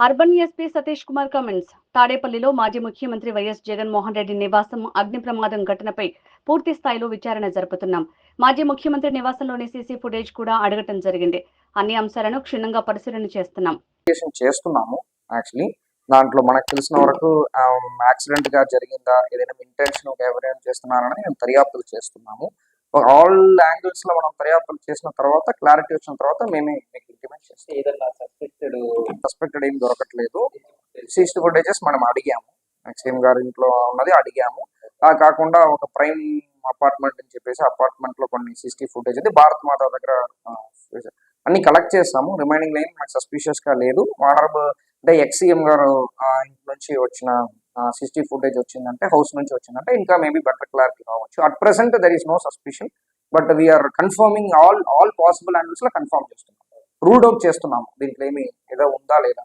Urban SP Satish Kumar comments. తాడేపల్లిలో మాజీ ముఖ్యమంత్రి వైఎస్ జగన్మోహన్ రెడ్డి నివాసం అగ్ని ప్రమాదం ఘటనపై పూర్తి స్థాయిలో విచారణ జరుపుతున్నాం. మాజీ ముఖ్యమంత్రి నివాసంలోని సీసీ ఫుటేజ్ కూడా అడగటం జరిగింది. అన్ని అంశాలను క్షుణ్ణంగా పరిశీలన చేస్తున్నాము. యాక్చువల్లీ దాంట్లో మనకు తెలిసిన వరకు యాక్సిడెంట్ గా జరిగిందా, ఏదైనా ఇంటెన్షన్ ఎవరైనా చేస్తున్నారని మేము దర్యాప్తులు చేస్తున్నాము. ఆల్ యాంగిల్స్ లో మనం దర్యాప్తులు చేసిన తర్వాత క్లారిటీ వచ్చిన తర్వాత మేమే మీకు ఇంటిమేట్ చేస్తాం. ఏదన్నా సస్పెక్టెడ్ ఏం దొరకట్లేదు. సీసీ ఫుటేజెస్ మనం అడిగాము, సీఎం గారి ఇంట్లో ఉన్నది అడిగాము. ఆ కాకుండా ఒక ప్రైమ్ అపార్ట్మెంట్ అని చెప్పేసి అపార్ట్మెంట్ లో కొన్ని సీసీ ఫుటేజ్ అయితే భారత్ మాత దగ్గర అన్ని కలెక్ట్ చేస్తాము. రిమైనింగ్ లైన్ నాకు సస్పిషియస్ గా లేదు. అంటే ఎక్స్సీఎం గారు ఇంటి నుంచి వచ్చిన సీసీ ఫుటేజ్ వచ్చిందంటే, హౌస్ నుంచి వచ్చిందంటే ఇంకా మేబీ బెటర్ క్లారిటీ రావచ్చు. At present there is no suspicion, but we are confirming all possible యాంగిల్స్ లో కన్ఫర్మ్ చేస్తున్నాం, రూల్డ్ అవుట్ చేస్తున్నాము దీంట్లో ఏమి ఏదో ఉందా లేదా.